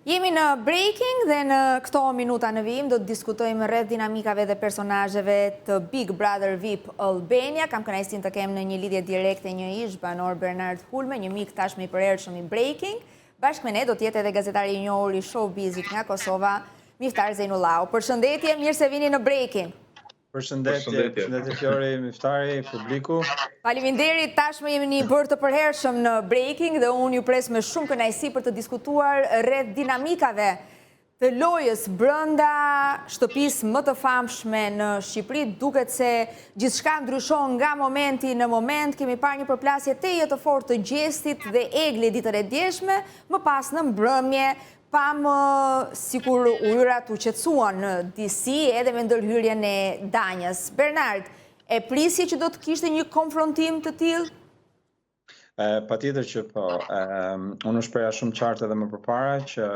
Jemi në breaking dhe në këto minuta në vijim do të diskutojmë rreth dinamikave dhe personazheve të Big Brother VIP Albania. Kam kënaqësinë të kem në një lidhje direkte një ish banor Bernard Hulme, një mik tashmë i përhershëm i breaking. Bashkë me ne do të jetë edhe gazetari i njohur i showbizit nga Kosova, Miftar Zeinullau. Përshëndetje, mirë se vini në breaking. Përshëndetje Flori, Miftari, publiku. Faleminderit, tashmë jemi bërë të përhershëm në breaking dhe unë ju pres me shumë kënaqësi për të diskutuar rreth dinamikave të lojës brenda shtëpisë më të famshme në Shqipëri. Duket se gjithçka ndryshon nga momenti në moment. Kemi parë një përplasje teje të fortë të Gjestit dhe Egli ditën e djeshme, më pas në mbrëmje pamë sikur ujërat u qetësuan në DC edhe me ndërhyrjen e Danjës. Bernard, e prisje që do të kishte një konfrontim të tillë? Patjetër që po. Unë shpreha shumë qartë edhe më përpara që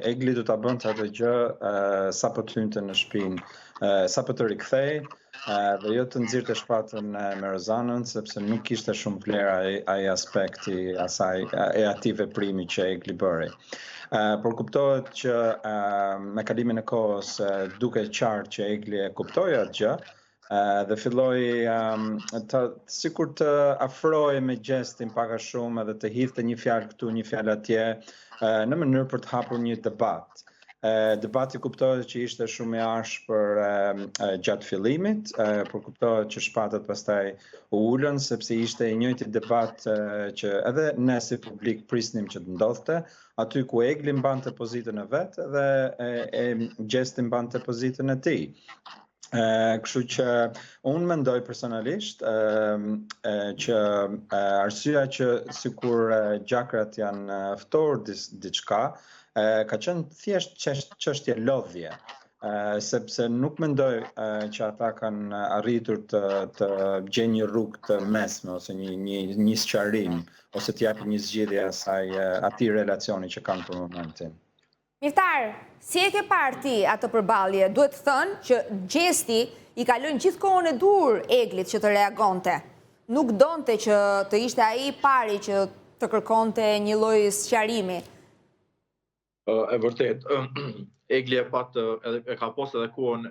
Egli do ta bënte atë gjë sapo të hynte në shtëpinë, sapo të rikthej dhe jo të nxirrte shpatën me Rozanën, sepse nuk kishte shumë vlerë ai aspekti asaj e atij veprimi që Egli bëri. Por kuptohet që me kalimin e kohës duke qartë që Egli e kuptoi atë gjë dhe filloi sikur të afrohej me gestin pak a shumë edhe të hidhte një fjalë këtu, një fjalë atje, në mënyrë për të hapur një debat. Debati kuptohet që ishte shumë i ashpër gjatë fillimit, por kuptohet që shpatët pastaj u ulën, sepse ishte i njëjti debat që edhe ne si publik prisnim që të ndodhte, aty ku Egli mbante pozitën e vet dhe Gjesti mbante pozitën e tij. Kështu që unë mendoj personalisht që arsyeja që sikur gjakrat janë ftohur diçka ka qenë thjesht çështje lodhje, sepse nuk mendoj që ata kanë arritur të gjejnë një rrugë të mesme ose një sqarim ose të japin një zgjidhje atij relacioni që kanë për momentin. Miftar, si e ke parë ti atë përballje? Duhet të thënë që Gjesti i ka lënë gjithë kohën e dur Eglit që të reagonte. Nuk donte që të ishte ai i pari që të kërkonte një lloj sqarimi. E vërtet, Egli e ka pas edhe kohën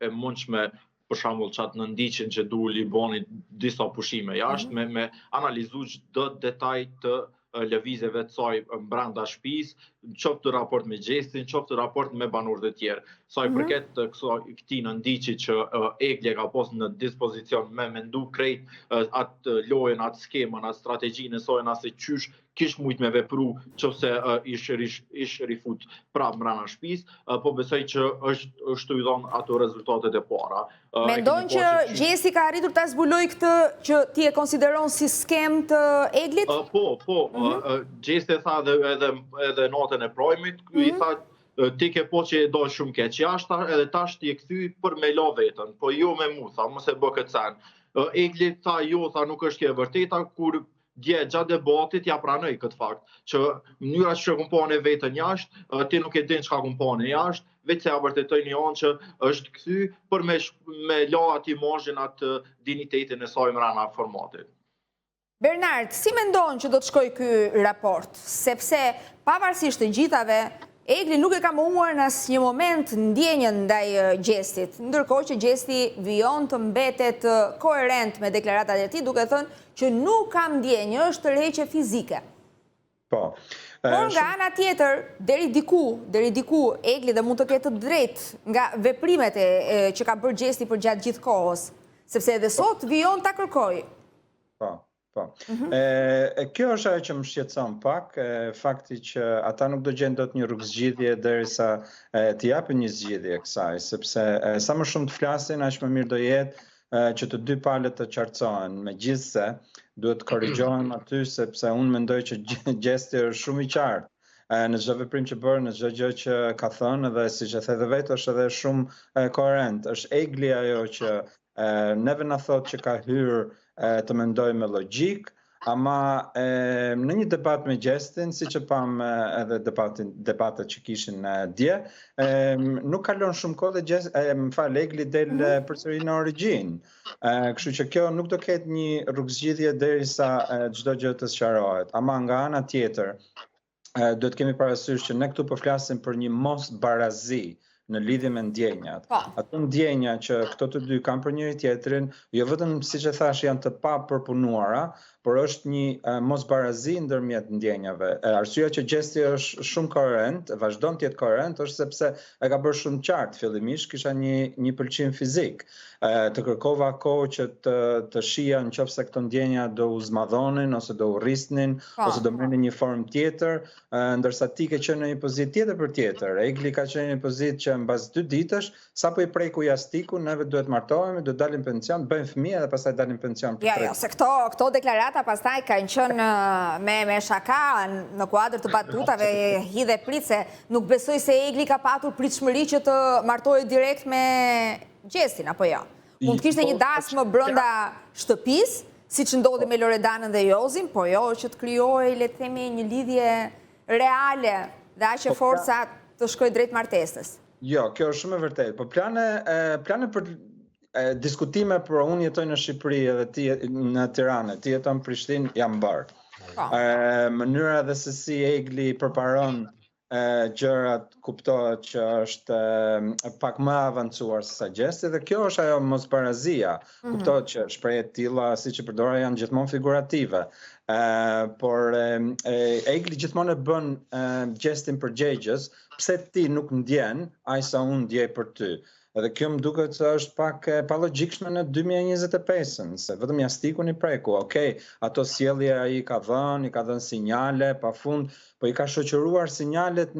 e mundshme, për shembull çat në ndiqjen që duli boni disa pushime jashtë me analizuar çdo detaj të lëvizjeve të saj brenda shtëpisë, qoftë raport me Gjestin, qoftë raport me banorët e tjerë. Sa i përket këtij ndiqi që Egli ka pas në dispozicion me mendu krejt atë lojën, atë skemën, atë strategjinë e saj, nëse qysh kish mujt me vepru qofse ish rifut prapë brenda shtëpisë, po besoj që është i dhënë ato rezultatet e para. Mendon që Gjesti ka arritur ta zbuloj këtë që ti e konsideron si skem të Eglit? Po. Gjesti tha edhe natën e projmit, i tha ti ke po që e do shumë keq jashtë, edhe tash ti e kthy për me la vetën, po jo me mu, tha, mos e bë këtë sen. Egli tha jo, tha nuk është kjo e vërteta, kur dje gjatë debatit ja pranoj këtë fakt, që mënyra që kompone vetën jashtë, ti nuk e din çka kompone jashtë, vetë se ja vërtetoj një anë që është kthy për me la atë imazhin, atë dinitetin e saj mbrana formatit. Bernard, si mendon që do të shkojë ky raport? Sepse pavarësisht të gjithave, Egli nuk e ka mohuar në asnjë moment ndjenjën ndaj Gjestit, ndërkohë që Gjesti vijon të mbetet koherent me deklaratat e tij, duke thënë që nuk ka ndjenjë, është tërheqje fizike. Po. Por nga ana tjetër, deri diku Egli dhe mund të ketë të drejtë nga veprimet që ka bërë Gjesti për gjatë gjithë kohës, sepse edhe sot vijon ta kërkojë. Po. Kjo është ajo që më shqetëson pak, fakti që ata nuk do gjejnë dot një rrugë zgjidhje derisa të japin një zgjidhje kësaj, sepse sa më shumë të flasin, aq më mirë do jetë që të dy palët të qartësohen. Megjithse duhet të korrigjohen aty, sepse unë mendoj që Gjesti është shumë i qartë në çdo veprim që bën, në çdo gjë që ka thënë, dhe siç e the edhe vetë është edhe shumë koherent. Është Egli ajo që neve na thotë që ka hyrë të mendoj me logjik, ama në një debat me Gjestin, siç e pam edhe debatet që kishin dje, nuk kalon shumë kohë dhe Egli del përsëri në origjinë. Kështu që kjo nuk do ketë një rrugëzgjidhje derisa çdo gjë të sqarohet. Ama nga ana tjetër, do të kemi parasysh që ne këtu po flasim për një mos barazi në lidhje me ndjenjat. Ato ndjenja që këto të dy kanë për njëri tjetrin, jo vetëm siç e thash janë të papërpunuara, por është një mosbarazi ndërmjet ndjenjave. Arsyeja që gjesti është shumë koherent, vazhdon të jetë koherent, është sepse e ka bërë shumë qartë fillimisht, kisha një pëlqim fizik. Të kërkova kohë që të shija nëse këto ndjenja do u zmadhonin, ose do u rrisnin, ose do merrnin një formë tjetër, ndërsa ti ke qenë në një pozitë tjetër për tjetër. Egli ka qenë në një pozitë që mbas 2 ditësh, sapo i preku jastiku, neve duhet martohemi, do dalim pension, bëjmë fëmijë dhe pastaj dalim pension për 3. Jo, se këto deklarata pastaj kanë qenë me shaka në kuadër të batutave hidhe prit, se nuk besoj se Egli ka patur pritshmëri që të martohej direkt me Gjestin, apo jo? Mund të kishte një dasmë brenda shtëpisë, siç ndodhi me Loredanën dhe Jozin, po jo që të krijohej, le të themi, një lidhje reale dhe aq e forca të shkojë drejt martesës. Jo, kjo është shumë e vërtetë, po plane për diskutime, por unë jetoj në Shqipëri edhe ti në Tiranë, ti jeton në Prishtinë, jam bërë. Mënyra dhe se si Egli përparon gjërat, kuptohet që është pak më avancuar se sa Gjesti, dhe kjo është ajo mosbarazia. Kuptohet që shprehjet tilla siç e përdora janë gjithmonë figurative. Por Egli gjithmonë e bën Gjestin përgjegjës, pse ti nuk ndjen aq sa unë ndjej për ty. Edhe kjo më duket se është pak palogjikshme në 2025-ën, se vetëm jastikun i preku. Okej, ato sjellje ai i ka dhënë sinjale pafund, po i ka shoqëruar sinjalet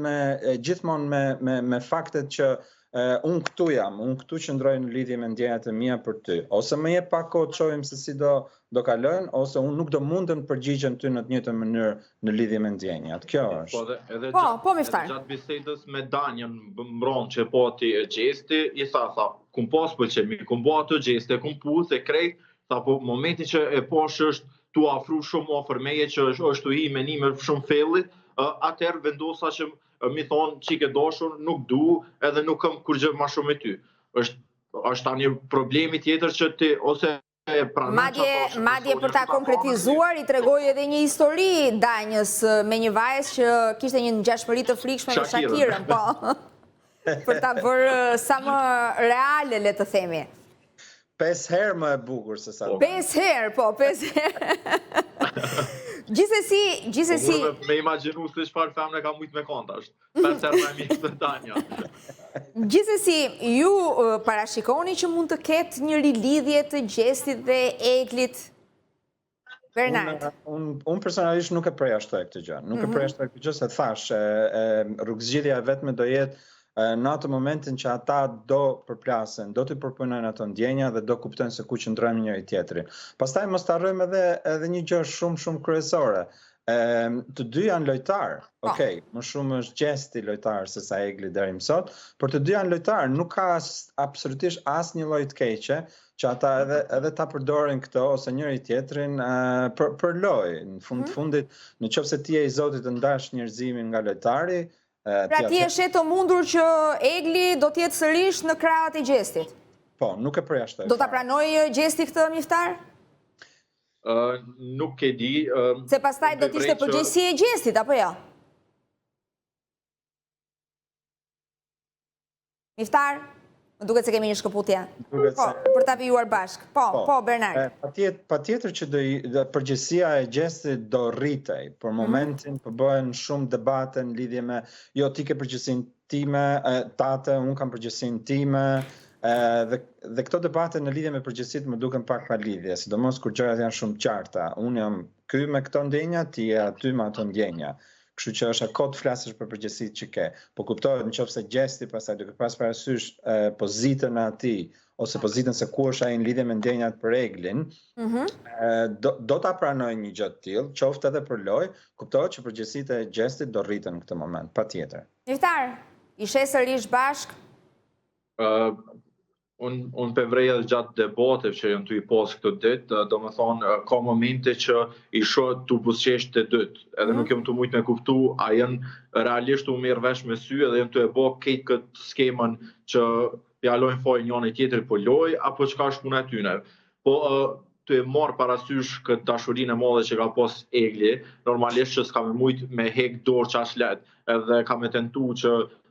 gjithmonë me faktet që unë këtu jam, unë këtu qëndroj në lidhje me ndjenjat e mia për ty. Ose më jep pak kohë të shohim se si do kalojnë, ose unë nuk do mundem të përgjigjem ty në të njëjtën mënyrë në lidhje me ndjenjat. Kjo është. Po, Miftar. Gjatë bisedës me Danjën mbron që po ti Gjesti, i tha, kum pas pëlqemi, kum bo ato Gjesti, kum pus e krejt, tha po momenti që e posh është tu afru shumë afër meje që është u hi me një me shumë fellit, atëherë vendosa që mi thonë që i ke doshur, nuk du, edhe nuk kam kur gjë ma shumë me ty. është tani problemi tjetër që ti, ose Madje për ta konkretizuar, i tregoj edhe një histori Danjës me një vajzë që kishte një ngjashmëri të frikshme me Shakirën, po. Për ta bërë sa më reale, le të themi. 5 herë më e bukur se sa. 5 herë, po, 5 herë. Gjithsesi... Me imaginu se çfarë femne ka mujt me kontasht. 5 herë më mirë se Tanja. Gjithsesi, ju parashikoni që mund të ketë një rilidhje të Gjestit dhe Eglit? Bernard. Unë personalisht nuk e përjashtoj këtë gjë. Nuk e përjashtoj këtë gjë se thash, rrugëzgjidhja e vetme do jetë në atë momentin që ata do përplasen, do të përpunojnë ato ndjenja dhe do kuptojnë se ku qëndrojmë njëri tjetrin. Pastaj mos harrojmë edhe një gjë shumë kryesore. Të dy janë lojtarë, okej, më shumë është Gjesti lojtar se sa Egli deri më sot, por të dy janë lojtarë, nuk ka absolutisht asnjë lloj të keqe që ata edhe ta përdorin këto ose njëri tjetrin për lojë. Në fundit, nëse ti je i Zotit të ndash njerëzimin nga lojtari, pra ti e shet të mundur që Egli do t'jetë sërish në krahët e Gjestit? Po, nuk e përjashtoj. Do t'a pranoj Gjesti këtë, Miftar? Nuk e di. Se pastaj do t'ishte përgjegjësi e Gjestit, apo jo? Miftar? Më duket se kemi një shkëputje. Po, për ta vijuar bashk. Po, Bernard. Patjetër që përgjegjësia e Gjestit do rritej. Për momentin po bëhen shumë debate në lidhje me jo ti ke përgjegjësinë time, tate, unë kam përgjegjësinë time. Dhe këto debate në lidhje me përgjegjësitë më duken pak pa lidhje, sidomos kur gjërat janë shumë qarta. Unë jam ky me këto ndjenja, ti je aty me ato ndjenja. Kështu që është akoma të flasësh për përgjegjësitë që ke. Po kuptohet nëse Gjesti pastaj duke pas parasysh pozitën e atij ose pozitën se ku është ai në lidhje me ndjenjat për Eglin, do ta pranoj një gjë të tillë, qoftë edhe për lojë, kuptohet që përgjegjësitë e Gjestit do rriten në këtë moment, patjetër. Miftar, ishe sërish bashk? Unë përvrej edhe gjatë debateve që janë të i pas këtë ditë, do më thonë, ka momente që i shoh të busqesh të dytë, edhe nuk jam të mujt me kuptu, a janë realisht u merr vesh me sy edhe janë të e bë këtë skemën që pjalojnë foj njëri tjetër po loj, apo çka është puna e tyre. Po të e marrë parasysh këtë dashurinë e madhe që ka pas Egli, normalisht që s'ka me mujt me hek dorë qash let, edhe ka me tentu që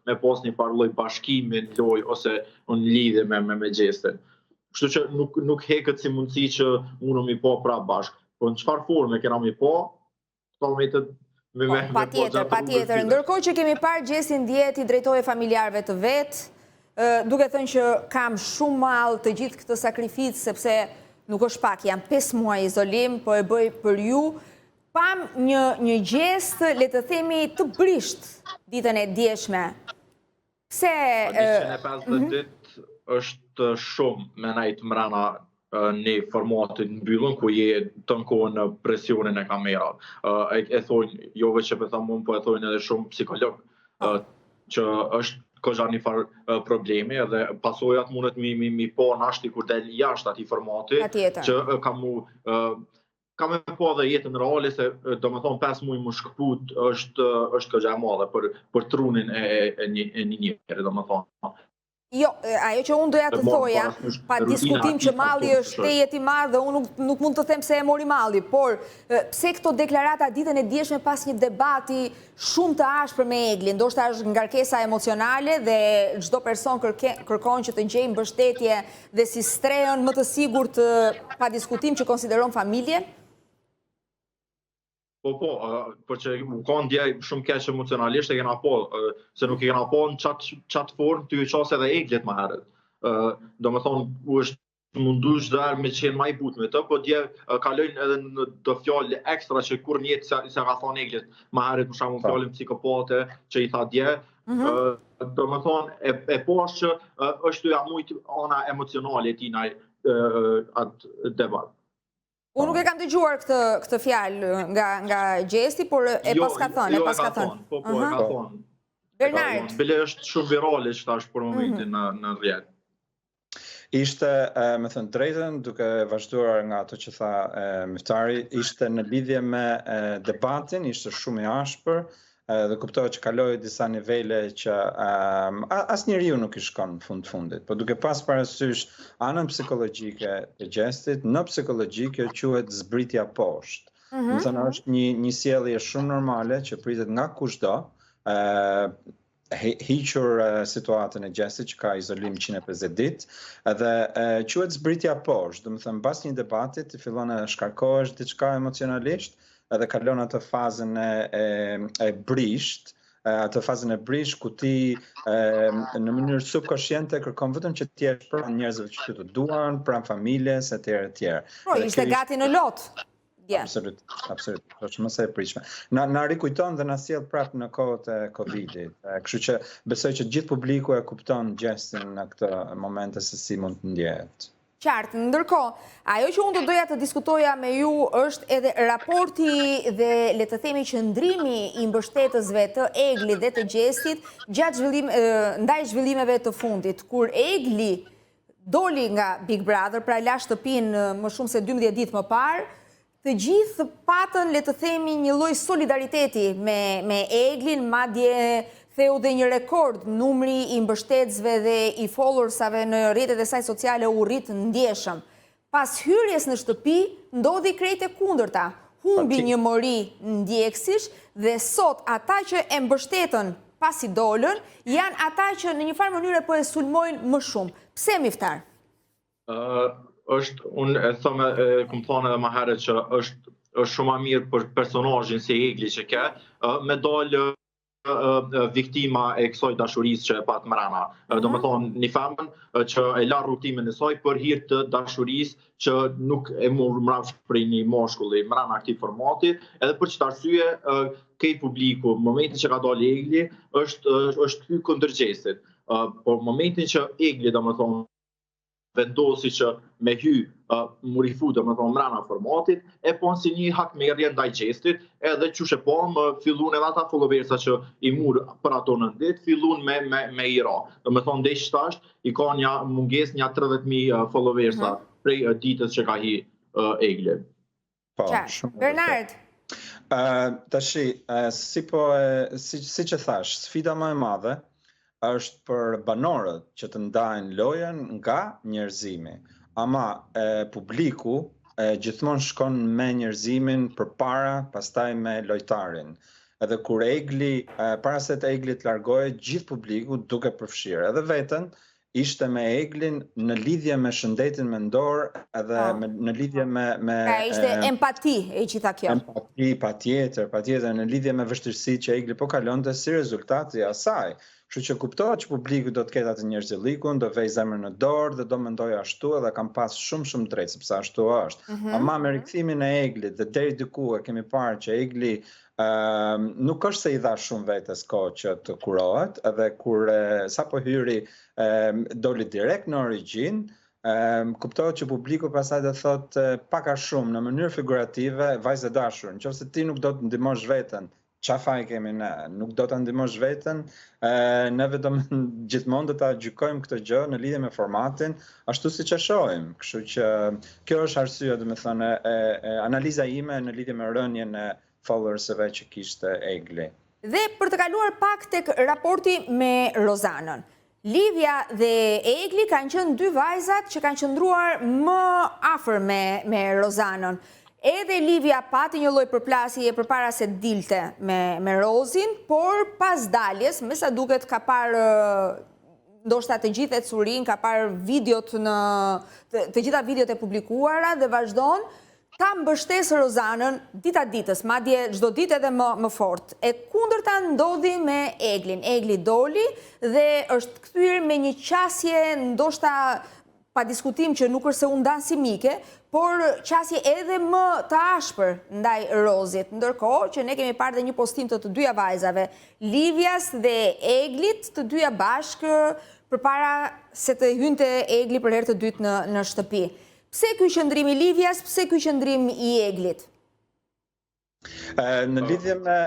me pas një farloj bashkimi në loj ose në lidhje me Gjestin. Kështu që nuk heket si mundësi që unë mi po pra bashkë. Po në qëfar forme kena mi po, patjetër. Ndërkohë që kemi parë Gjestin djetë i drejtoje familjarëve të vetë, duke thënë që kam shumë mall të gjithë këtë sakrificë, sepse nuk është pak, jam 5 muaj izolim, po e bëj për ju, pam një gjest, le të themi, të brisht ditën e djeshme. Pse... 150 ditë është shumë me najtë mrena një formatin mbyllën ku je të nkohën në presionin e kamera. E thojnë, jo veç që për thamë po e thojnë edhe shumë psikolog, që është këgja një farë problemi, edhe pasojat mundet mi po nashti kur del jashtë ati formati, që ka me po dhe jetën reale, se do me thonë 5 muaj më shkëput është këgja e madhe për trunin e një njëri, do me thonë. Jo, ajo që unë doja të thoja, pa diskutim që malli është tejet i madh dhe unë nuk mund të them se e mori malli, por pse këto deklarata ditën e djeshme pas një debati shumë të ashpër me Eglin, ndoshta është ngarkesa emocionale dhe çdo person kërkon që të gjejë mbështetje dhe si strehën më të sigurt pa diskutim që konsideron familjen? Po, për që u kanë dje shumë keq emocionalisht e kena po, se nuk i kena po në qatë formë të ju qasë edhe Eglit më herët. Do me thonë, u është mundu çdo me qenë ma i but me të, po dje kalojnë edhe në do fjallë ekstra që kur njetë se ka thonë Eglit më herët, për shembull fjallën psikopate që i tha dje. Do me thonë, e po është që është të jamujt ana emocionale e tina atë debat. Unë nuk e kam dëgjuar këtë fjalë nga Gjesti, por e pas ka thënë. Jo, e ka thënë. Po, e ka thënë. Bernard. Bile është shumë virale që tash për momentin në rrjet. Ishte, me thënë drejtën, duke vazhduar nga ato që tha Miftari, ishte në lidhje me debatin, ishte shumë i ashpër, dhe kuptohet që kaloi disa nivele që asnjëriu nuk i shkon në fundit. Po duke pas parasysh anën psikologjike të Gjestit, në psikologji kjo quhet zbritja poshtë. Do të thënë është një sjellje shumë normale që pritet nga kushdo, hiqur situatën e Gjestit që ka izolim 150 ditë, edhe quhet zbritja poshtë. Do të thënë pas një debati ti fillon të shkarkohesh diçka emocionalisht, edhe kalon atë fazën e brisht, ku ti në mënyrë subkonsciente kërkon vetëm që të jesh pranë njerëzve që të duan, pranë familjes, etj. Po, ishte gati në lot. Absolut, është mëse e pritshme. Na rikujton dhe na sjell prapë në kohët e Covidit. Kështu që besoj që gjithë publiku e kupton Gjestin në këtë momente se si mund të ndjehet. Qartë, ndërkohë, ajo që unë do doja të diskutoja me ju është edhe raporti dhe le të themi qëndrimi i mbështetësve të Eglit dhe të Gjestit gjatë ndaj zhvillimeve të fundit, kur Egli doli nga Big Brother, pra la shtëpinë më shumë se 12 ditë më parë, të gjithë patën, le të themi, një lloj solidariteti me Eglin, madje theu dhe një rekord, numri i mbështetësve dhe i followersave në rrjetet e saj sociale u rrit ndjeshëm. Pas hyrjes në shtëpi, ndodhi krejt e kundërta, humbi një mori ndjekësish dhe sot ata që e mbështetën pasi dolën, janë ata që në një farë mënyre po e sulmojnë më shumë. Pse Miftar? Unë e thëmë, këmë thonë edhe më herët që është shumë a mirë për personazhin si Egli që ke, me dalë viktima e kësaj dashurisë që e pat mrena. Do me thonë një femën që e la rrugtimin e saj për hir të dashurisë që nuk e mor mrapsh për një moshkulli mrena këtij formati, edhe për çfarë arsye këtë publiku, momentin që ka dalë Egli, është hyrë kundër Gjestit. Por momentin që Egli, do me thonë, vendosi që me hy murifu do me thonë mrena formatit, e po si një hakmerrje ndaj Gjestit, edhe qushe po më fillun edhe ata followersa që i murë për ato në dit, fillun me i ra. Do me thonë desh tash, i ka një munges një 30.000 followersa prej ditës që ka hi Egli. Bernard? Tashi, si që thash, sfida më e madhe është për banorët që të ndajnë lojën nga njerëzimi. Ama publiku gjithmonë shkon me njerëzimin përpara, pastaj me lojtarin. Edhe kur Egli, para se të Egli të largohej, gjithë publiku duke përfshirë edhe veten, ishte me Eglin në lidhje me shëndetin mendor edhe në lidhje me Ka ishte empati e gjitha kjo. Empati, patjetër, në lidhje me vështirësitë që Egli po kalonte si rezultat i asaj. Kështu që kuptohet që publiku do të ketë atë njerëzillikun, do vej zemrën në dorë dhe do mendoj ashtu edhe kam pas shumë drejt sepse ashtu është. Ama me rikthimin e Eglit dhe deri diku e kemi parë që Egli nuk është se i dha shumë vetes kohë që të kurohet, edhe kur sapo hyri doli direkt në origjinë, kuptohet që publiku pastaj do thotë pak a shumë në mënyrë figurative, vajzë e dashur, nëse ti nuk do të ndihmosh veten, qa faj kemi ne, nuk do të ndihmosh veten, neve do gjithmonë do ta gjykojmë këtë gjë në lidhje me formatin, ashtu siç e shohim. Kështu që kjo është arsyeja, domethënë, analiza ime në lidhje me rënien e followersëve që kishte Egli. Dhe për të kaluar pak tek raporti me Rozanën. Livia dhe Egli kanë qenë dy vajzat që kanë qëndruar më afër me Rozanën. Edhe Livia pati një lloj përplasje përpara se dilte me Rozin, por pas daljes, me sa duket ka parë ndoshta të gjithë ecurin, ka parë videot të gjitha videot e publikuara dhe vazhdon ta mbështesë Rozanën dita ditës, madje çdo ditë edhe më fort. E kundërta ndodhi me Eglin. Egli doli dhe është kthyer me një qasje ndoshta pa diskutim që nuk është se u ndan si mike, por qasje edhe më të ashpër ndaj Rozit. Ndërkohë që ne kemi parë dhe një postim të dyja vajzave, Livias dhe Eglit, të dyja bashkë përpara se të hynte Egli për herë të dytë në shtëpi. Pse ky qëndrim i Livias, pse ky qëndrim i Eglit? Në lidhje me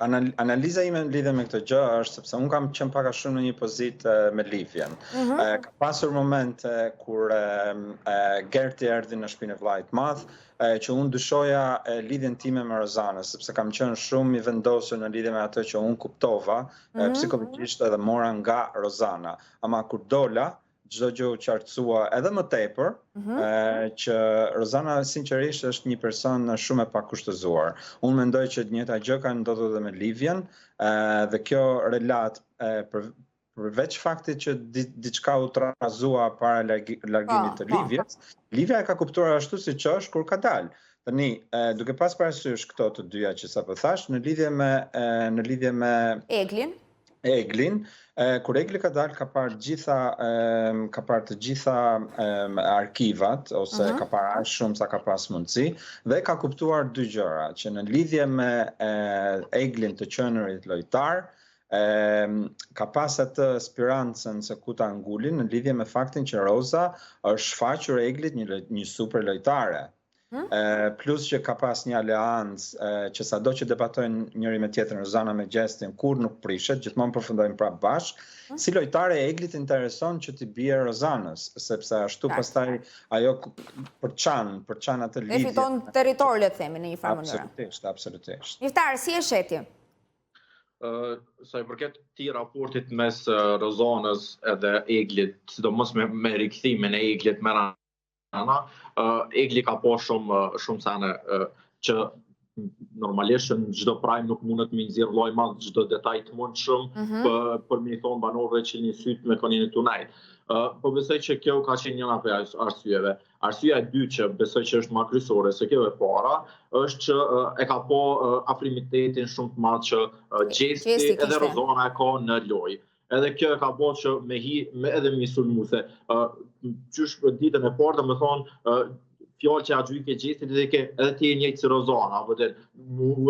analiza ime në lidhje me këtë gjë është sepse unë kam qenë pak a shumë në një pozitë me Livien. Ka pasur momente kur Gerti erdhi në shtëpinë e vllajit madh, që unë dyshoja lidhjen time me Rozanën, sepse kam qenë shumë i vendosur në lidhje me atë që unë kuptova psikologjisht edhe mora nga Rozana. Ama kur dola, çdo gjë u qartësua edhe më tepër, që Rozana sinqerisht është një person shumë e pakushtëzuar. Unë mendoj që të njëjta gjë ka ndodhur edhe me Livien, dhe kjo relat përveç faktit që diçka u trazua para largimit të Livias, Livia e ka kuptuar ashtu siç është kur ka dalë. Tani, duke pas parasysh këto të dyja që sapo thash, në lidhje me Eglin, kur Egli ka dalë ka parë të gjitha arkivat, ose ka parë aq shumë sa ka pas mundësi, dhe ka kuptuar dy gjëra, që në lidhje me Eglin të qenurit lojtar, ka pas atë spirancën se ku ta ngulin në lidhje me faktin që Roza është shfaqur Eglit një super lojtare. Plus që ka pas një aleancë që sado që debatojnë njëri me tjetrin, Rozana me Gjestin, kur nuk prishet, gjithmonë përfundojnë prapë bashkë. Si lojtare Eglit intereson që t'i bie Rozanës, sepse ashtu pastaj ajo përçan atë lidhje. E fiton territor, le të themi, në një farë mënyrë. Absolutisht. Iftar, si e sheti? Sa i përket këtij raportit mes Rozanës edhe Eglit, sidomos me rikthimin e Eglit me Egli ka po shumë sene që normalisht në çdo prajm nuk mundet me nxjerr lloj madh çdo detaj të mundshëm për me i thonë banorëve që një syt me konin e tunaj. Po besoj që kjo ka qenë njëra prej arsyeve. Arsyeja e dytë që besoj që është më kryesore se kjo e para, është që e ka po afrimitetin shumë të madh që Gjesti edhe Rozana e ka në lojë. Edhe kjo e ka bërë që edhe me sulmuse. Qysh ditën e parë, me thonë, fjallë që a gjujke Gjestit edhe ti e njëjtë si Rozana,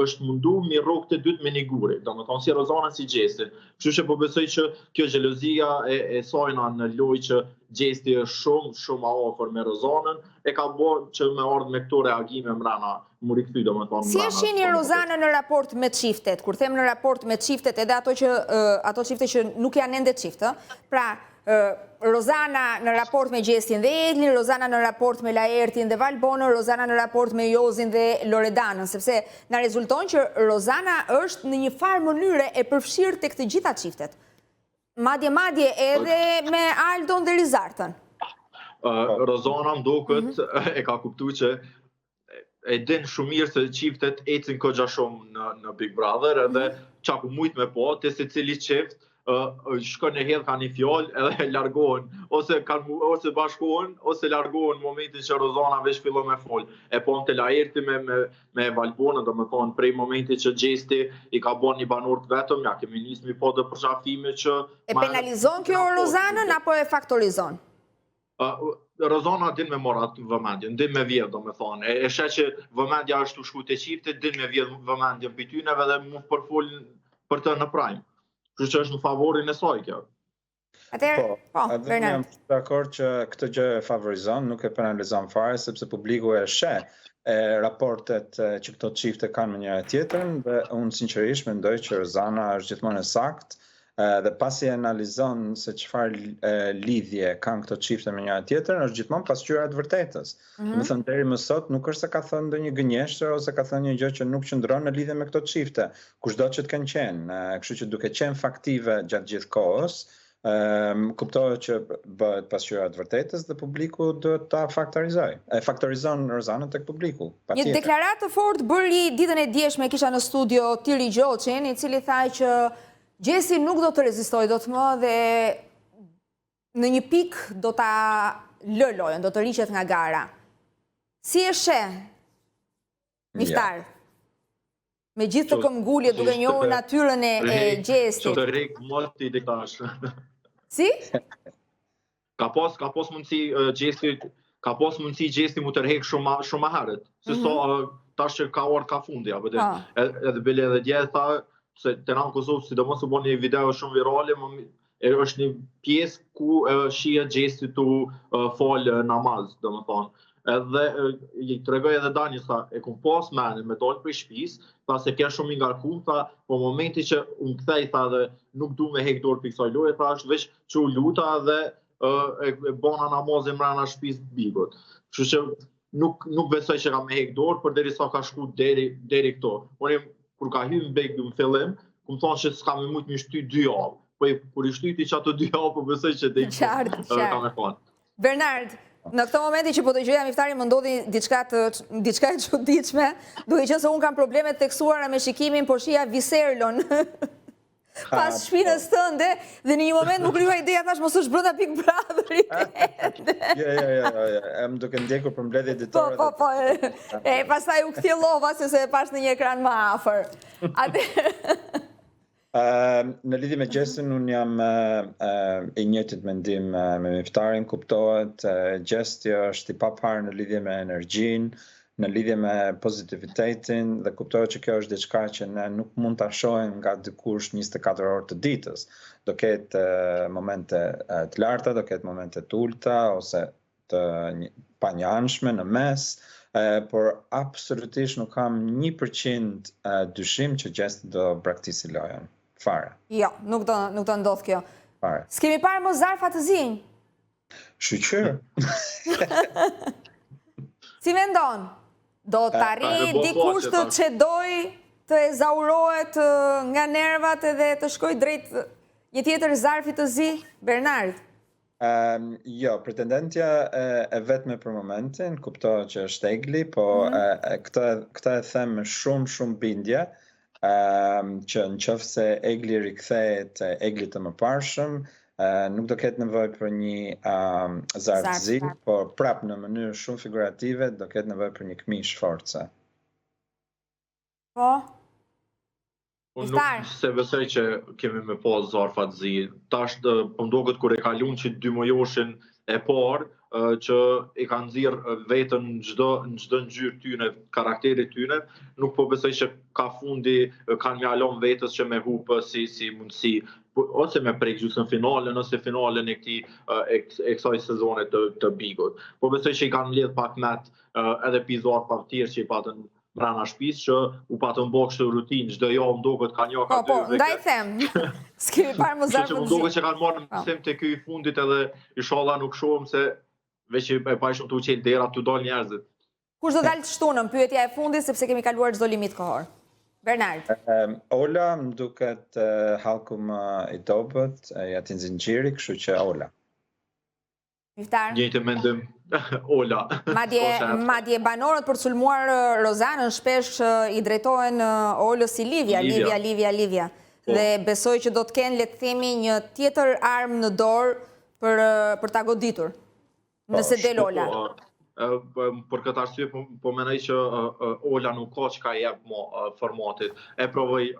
është mundu mi rrok të dytë me një guri, do me thonë si Rozana si Gjestit. Kështu që po besoj që kjo xhelozia e sajna në lojë që Gjesti është shumë afër me Rozanën, e ka bërë që me ardhë me këto reagime mbrana, mu rikthy do me thonë. Si e shihni Rozanën në raport me çiftet? Kur them në raport me çiftet, edhe ato çifte që nuk janë ende çift, pra Rozana në raport me Gjestin dhe Eglin, Rozana në raport me Laertin dhe Valbonën, Rozana në raport me Jozin dhe Loredanën, sepse na rezulton që Rozana është në një farë mënyre e përfshirë tek të gjitha çiftet. Madje edhe me Aldon dhe Rizartën. Rozana më duket e ka kuptuar që e din shumë mirë se çiftet ecin kogja shumë në Big Brother edhe çka ku mujt me po, te secili çift shkon e hedh ka një fjalë edhe largohen ose ose bashkohen ose largohen në momentin që Rozana veç fillon me fol. E po te Laerti me Valbonën, domethënë prej momentit që Gjesti i ka bën një banor të vetëm, ja kemi nisur mi po të përshafime që e penalizon kjo Rozanën apo e faktorizon? Rozana din me morat vëmendjen, din me vjedh domethënë. E sheh që vëmendja është u shku te çiftet, din me vjedh vëmendjen mbi tyneve dhe mu përfol për të në prime. Kështu që është në favorin e saj kjo. Atëherë, po, Bernard. Jam dakord që këtë gjë e favorizon, nuk e penalizon fare, sepse publiku e sheh raportet që këto çifte kanë me njëra tjetrën dhe unë sinqerisht mendoj që Rozana është gjithmonë e saktë dhe pasi analizon se çfarë lidhje kanë këto çifte me njëra tjetrën, është gjithmonë pasqyra e të vërtetës. Do të thënë deri më sot nuk është se ka thënë ndonjë gënjeshtër ose ka thënë një gjë që nuk qëndron në lidhje me këto çifte, kushdo që të kenë qenë. Kështu që duke qenë faktive gjatë gjithë kohës, kuptohet që bëhet pasqyra e të vërtetës dhe publiku duhet ta faktorizojë. E faktorizon Rozanën tek publiku. Një deklaratë të fortë bëri ditën e djeshme, kisha në studio Tiri Gjoqin, i cili tha që Gjesi nuk do të rezistojë dot më dhe në një pik do ta lë lojën, do të riqet nga gara. Si e sheh Miftar? Me gjithë të këmbgulje duke njohur natyrën e Gjestit. Që të rrek molti diktash. Si? Ka pas mundësi Gjesti mu të rrek shumë herët. Se so tash që ka orë ka fundi apo edhe bile edhe dje tha se të në Kosovë, sidomos u bën një video shumë virale, është një pjesë ku shihet Gjesti tu fal namaz, domethënë. Edhe i tregoj edhe Dani tha, e kum pas menin me dalë prej shtëpisë, tha se ke shumë i ngarkuar, tha, po momenti që unë kthej tha dhe nuk du me hek dorë pikë kësaj loje, tha është veç që u luta dhe e bona namazin mbrana shtëpisë bigut. Kështu që nuk besoj që ka me hek dorë, por derisa ka shku deri këto. Unë kur ka hyrë në Big në fillim, kum thonë që s'ka me mujt më shty 2 javë. Po kur i shtyti që ato 2 javë, po besoj që ka me fal. Bernard, në këtë momenti që po të gjëja Miftarin më ndodhi diçka e çuditshme, duke qenë se unë kam probleme të teksuara me shikimin, por shija Viserlon pas shpinës tënde dhe në një moment më krija ideja thash mos është brenda Big Brotherit. Jo, më duke ndjekur për mbledhje ditore. Po. Pastaj u kthjellova se e pash në një ekran më afër. Në lidhje me Gjestin, unë jam i njëjtit mendim me Miftarin, kuptohet, Gjesti është i paparë në lidhje me energjinë, në lidhje me pozitivitetin dhe kuptohet që kjo është diçka që ne nuk mund ta shohim nga dikush 24 orë të ditës. Do ketë momente të larta, do ketë momente të ulta ose të panjanshme në mes, por absolutisht nuk kam 1% dyshim që Gjesti do braktisi lojën. Fare. Jo, nuk do ndodh kjo. Fare. S'kemi parë më zarfa të zinj? Shqyqyr. Si mendon? Do të arrijë dikush të çedoj, të ezaurohet nga nervat edhe të shkoj drejt një tjetër zarfi të zi? Bernard? Jo, pretendentja e vetme për momentin, kuptohet që është Egli, po këta e them me shumë bindje, që në qoftë se Egli rikthehet Egli të mëparshëm, nuk do ketë nevojë për një zartëzi, por prapë në mënyrë shumë figurative do ketë nevojë për një këmishë force. Po? Unë nuk se besoj që kemi me pas zarfa të zi. Tash po mduket kur e kalun që 2 mujoshin e parë, që i kanë nxirr veten në çdo ngjyrë tyne, karakterit tyne, nuk po besoj që ka fundi kanë mjalon vetes që me hupë si mundësi ose me prek gjysmë finalen ose finalen e kësaj sezone të Bigut. Po besoj që i kanë mbledh pak met edhe pizor pa tjerë që i patën brana shtëpisë që u patën bë kështu rutinë çdo javë ndoket ka një ka dy. Po, ndaj them. S'kemi parë më zarfë. Që ndoket që kanë marrë mësim te ky i fundit edhe inshallah nuk shohim se veç e pa shumë të uqel dera të dal njerëzit. Kush do dalë të shtunën, pyetja e fundit sepse kemi kaluar çdo limit kohor. Bernard. Ola më duket halku më i dobët, ja ti nxinxhiri, kështu që Ola. Miftar? Njëjtë mendim Ola. Madje banorët për sulmuar Rozanën shpesh i drejtohen Olës si Livia. Dhe besoj që do të kenë, le të themi, një tjetër armë në dorë për ta goditur, nëse del Ola. Për këtë arsye po mendoj që Ola nuk ka çka jep mo formatit. E provoj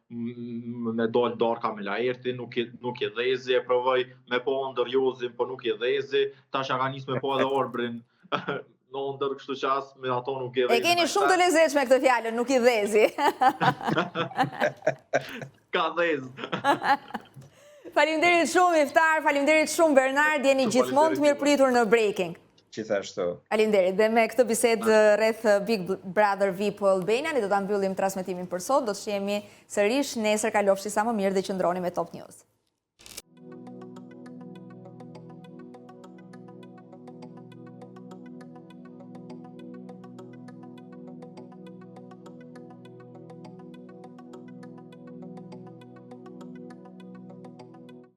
me dal Darka me Laerti, nuk i dhezi, e provoj me po ndër Jozin, po nuk i dhezi, tash ka nis me po edhe Orbrin në ndër, kështu që as me ato nuk i dhezi. E keni shumë të lezetshme këtë fjalën, nuk i dhezi. Ka dhez. Faleminderit shumë Miftar, faleminderit shumë Bernard, jeni gjithmonë të mirëpritur në Breaking. Gjithashtu. Faleminderit. Dhe me këtë bisedë rreth Big Brother VIP Albania, ne do ta mbyllim transmetimin për sot, do të shihemi sërish nesër, kalofshi sa më mirë dhe qëndroni me Top News.